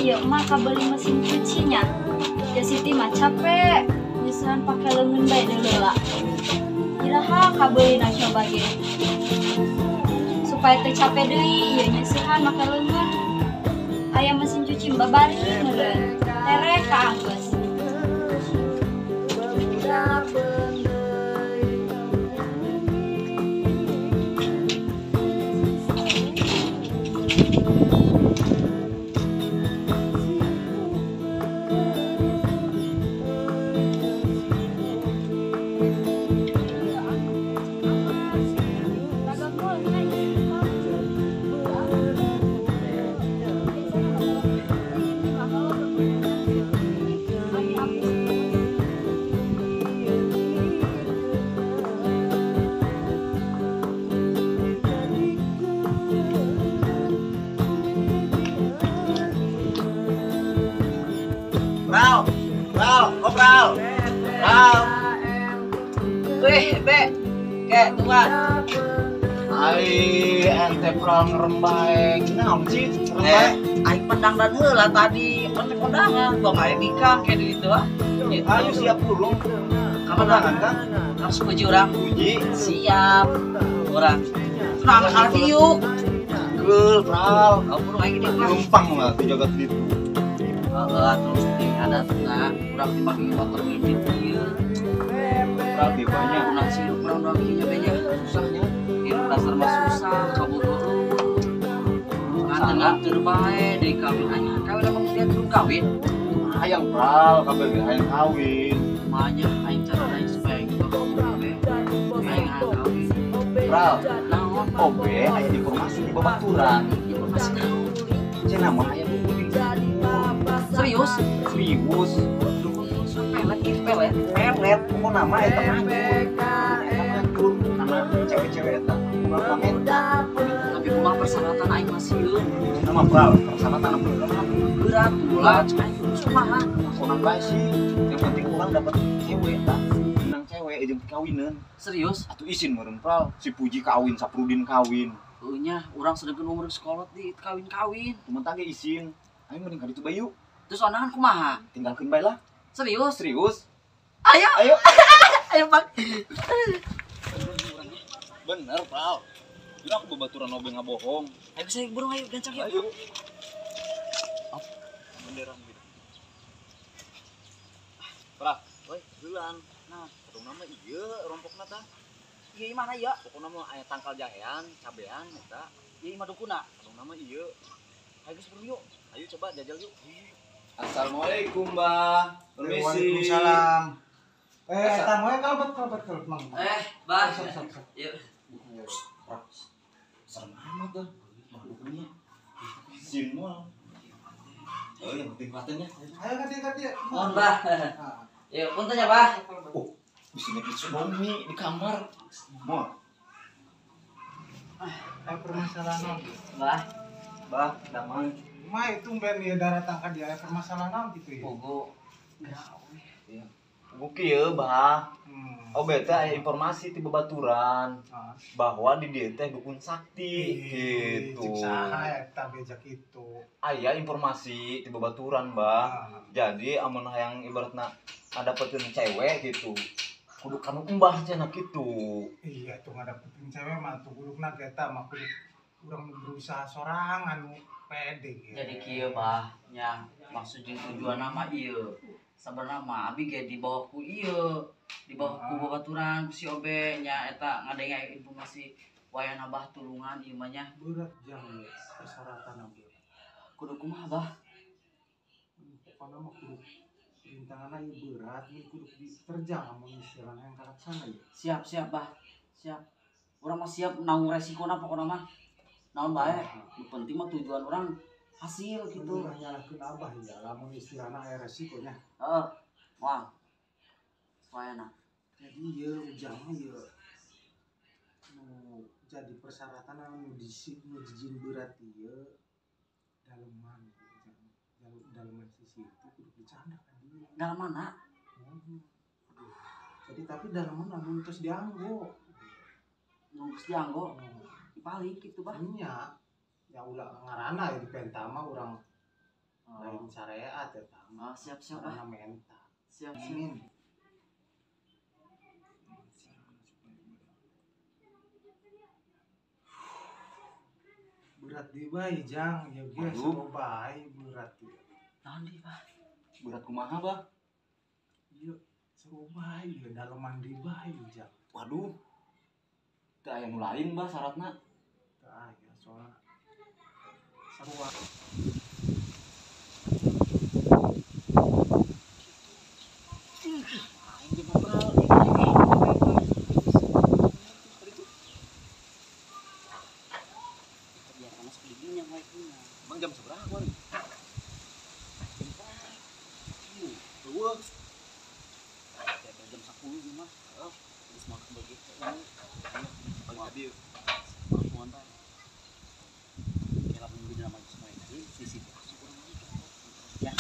ya maka beli mesin cucinya. Ya Siti mah capek, misalkan pakai lengan baik dulu lah. Kiraha kabeli nak coba gitu. Supaya teu capek deui, ya nyesihan pakai lengan. Aya mesin cuci babari meureun. Terek kaanggeus. Pral. Wih, Be. Kayak tuan. Ai ente pral ngerembaeng naon sih? Aing pendang dan heula tadi pendangan bang aya nikah kayak gitu ah. Ayo siap burung. Kapan kan? Harus puji orang. Puji. Siap. Orang. Nah, alfi yuk. Geul pral. Kau burung aing gede mah. Numpang lah di jagat itu. Terus ada tengah kurang dipakai motor ini dia. Pral di banyak. Kurang sih kurang kinya banyak susahnya. Hidup dasar mah susah, kamu tuh. Nganten terbaik dari kawin aja. Kawin apa dia turun kawin? Hayang pral, kabel hayang kawin. Makanya aing cara aing supaya kita kawin. Aing kawin. Pral, naon? Obe aya informasi di babaturan. Informasi naon? Cenah mah aya Serius? Serius. Pelet. Mau nama eta ngajur. Nama cewek-cewek eta. Tapi kumaha persyaratan aing masih yeuh. Nama pral, persyaratan apa? Berat pula, aing terus kumaha? Orang baik sih. Yang penting orang dapat cewek tak. Menang cewek jeung kawinan. Serius? Atuh izin meureun pral. Si Puji kawin, Saprudin kawin. Nya, urang sedengkeun umur sekolot di kawin-kawin. Temen tage izin. Ayo mending ka ditu bae yuk. Terus onangan kumaha? Tinggalkeun bae lah. Serius? Serius. Ayo. Ayo, Bang. Bener, pral. Jadi aku babaturan obe ngabohong. Ayo saya burung ayo gancang yuk. Ayo. Beneran gitu. Pral, woi, bulan. Nah, kadung nama ieu rompokna tah. Ieu mana ya? Pokokna mah aya tangkal jahean, cabean eta. Ieu mah dukuna. Kadung nama ieu. Ayo geus burung yuk. Ayo coba jajal yuk. Assalamualaikum, Mbah. Permisi. Waalaikumsalam. Eta moe kalbat mang. Bah. Sok. Yuk. Serem amat dah. Makhluknya. Simul. Oh, yang penting patennya. Ayo ganti. Mohon, Bah. Yuk, punten ya, Bah. Oh, di sini tsunami di kamar. Mau. Ayo permasalahan. Bah. Damai. Mai tumben ieu datang ka dia permasalahan naon kitu ya. Pogo. Iya. Buki ya, Bah. Oh, beta aya informasi ti babaturan bahwa di dieu teh dukun sakti gitu. Cik saha eta beja kitu. Aya informasi ti babaturan, Bah. Jadi amun hayang ibaratna ngadapeun cewek gitu. Kudu kanu embah cenah kitu. Iya tuh ngadapetin cewek mah tuh gulukna eta mah kudu urang berusaha sorangan nu pede gitu. Jadi kieu, Bah, nya maksud jeung tujuan nama ieu. Sabenerna mah abi ge di bawah ku ieu, di bawah ku babaturan ku si Obe nya eta ngadenge informasi wayahna Bah tulungan ieu mah nya. Berat jang persyaratan abdi. Kudu kumaha, Bah? Pokona mah kudu rintanganna ieu berat, ieu kudu diterjang amun istilahna yang kalaksana ya. Siap, Bah. Siap. Urang mah siap nanggung resikona pokona mah. Naon bae, nu penting mah tujuan orang hasil gitu. Udah nyalakeun abah ya, lamun istilahna aya resikonya. Heeh. Moal. Wayana. Jadi ieu ujang ieu nu jadi persyaratan nu dijin berat ieu daleman. Daleman sisi itu kudu dicanda kan dia. Dalam mana? Jadi tapi daleman lamun terus dianggo. Nunggus dianggo. Dibalik gitu, Bah. Nya ya ulah ngaranna ya di penta mah urang lain syariat ya Oh, siap karena mental. siap Amin. Berat di bayi jang ya guys, Waduh. sama bayi berat ya. nanti Pak. Berat kumaha bah? Iya, sama bayi ya dalaman di bayi jang. Waduh. Teu aya nu lain bah syaratna. Tah ya soalnya sarua. Bang jam seberapa nih? Dua. Jam 10 nih Mas. Terus makan begitu. Paling tadi. Perempuan Pak. Kira minggu dalam semua ini sisi kurang ya.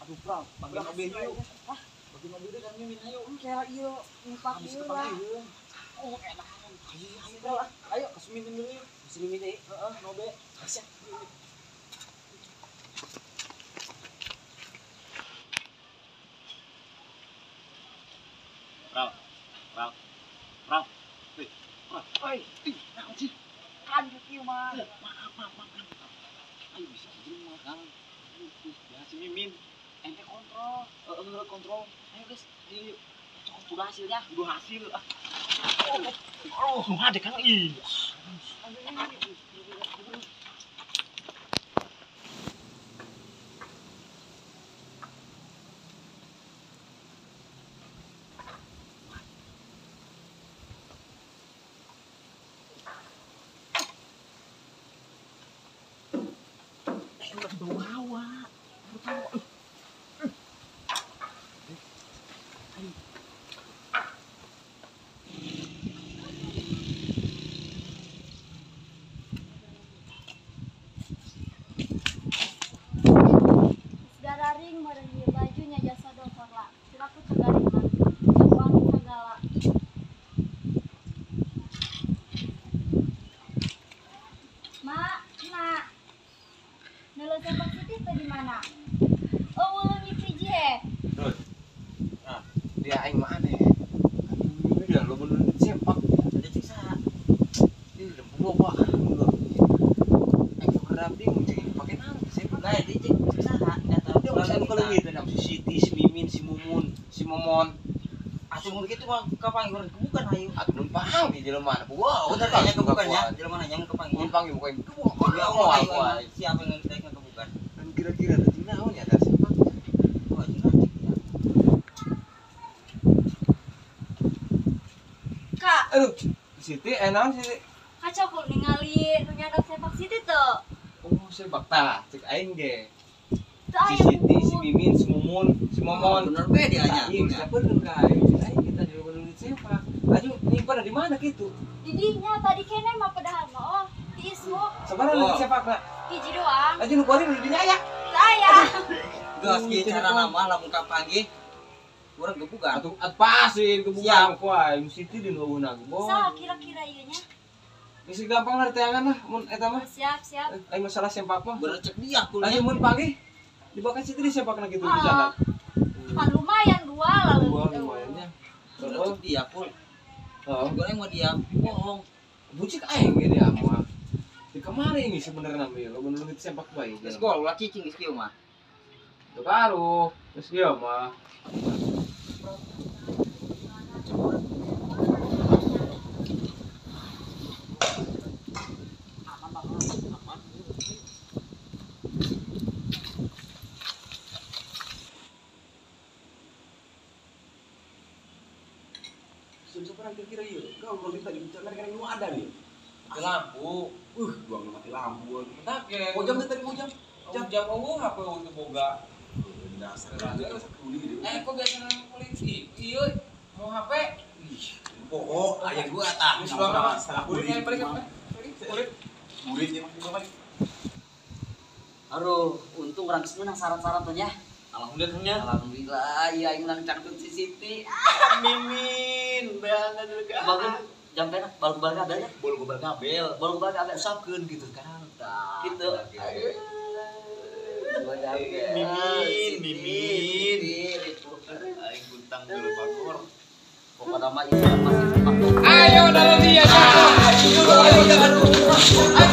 Aduh, Pram, bagi mobil yuk. Bagi mobil deh kami minta yuk. Kira iya numpak Habis dulu ke lah. pagi yuk. Oh, enak. Ayo, ayo, ke Sumimin dulu yuk. Ke Sumimin deh. Nobe. Siap. Pram, Pram, Pram. Hei, Pram. Oi, naon sih? Lanjut yuk, Mas. Maaf. Ayo bisa aja makan. Ya, si Mimin. Ente kontrol. Kontrol. Ayo guys, ayo yuk. Cukup udah hasilnya. Udah hasil. Oh, ada kan ih. Bawa. Segara ring meureun ieu bajunya jasa dokter lah. Silaku cegaring mah. Jepang segala. Mak. Nelo sempak sitih teh di mana? Oh, ulun di hiji he. Terus. Nah, dia aing mah aneh. Ini dia lo bener sepak. Ada ciksa. Ini udah berubah kan mundur. Aing tuh kerap dia mesti pakai nang sepak. Nah, di ciksa eta Dia masih kalau gitu nam si Siti, si Mimin, si Mumun, si Momon. asuh begitu mah kapang urang kebukan hayu. Atuh nun paham di jelema. Wow, Bener kayaknya kebukan ya. Jelema nanya kapang Nun ya. panggil bukan kebukan. Ya Mau Allah, aku. siapa yang naik kebukan? Dan kira-kira tadi naon ya ada sepak. Oh, jelas ya. Kak, Aduh, Siti naon Siti? kacau kok ningali nu nyadak sepak sitih teu. Oh, sepak tah, cek aing ge. Teu Si aya Siti, si buku. Mimin, si Mumun, si Momon. Bener be dia nya. Iya, bisa bener kai. Aing kita di rumah nulis sepak. Aju, ini pada di mana gitu? Didinya tadi kene mah padahal mah oh, di isuk Sebarang nulis sepak nak. hiji doang. Aju nu kuari nu dinya. Teu aya. Geus kieu cara nama lamun kapang ge. Urang kebukan. Atuh pasin kebuka Siap. kuai, Siti di nuhuna boy. Saha kira-kira ieu nya? Geus gampang lah teangan lah mun eta mah. Siap. Aing masalah sepak mah. Berecek dia Aju kulnya. mun panggih. Dibakan Siti di sepakna gitu Ah. bisa. Kan lumayan dua lalu. Dua lumayannya. Berecek dia kul. Oh, Goreng mah dia bohong. bucik aing ge dia mah. Di kemari ini sebenarnya namanya lo menurut sepak baik. Geus gol ulah cicing geus kieu mah. Tuh karo, terus dia mah. juang mati lampu. Take. Mau jam teh tadi mau jam. Jam eueuh HP untuk boga. Dasar raja lah sakuli gitu. Kok biasa nang polisi? Ieu mau HP. Pokok aya gua tah. Geus banget. Kulit balik. Murid emang juga balik. Aduh, untung orang semua syarat-syarat tuh ya. Alhamdulillah. Alhamdulillah, iya yang menang cangkut si Siti. Mimin, beangan juga. Bangun jam berapa? Baru kabel ya? Bol gobal kabel. Baru kabel. Usapkeun gitu kan. Gitu. Mimin. Aing guntang dulu bakor. Pokoknya mah ini masih dipakai. Ayo dalam dia. Ayo dalam. Bukan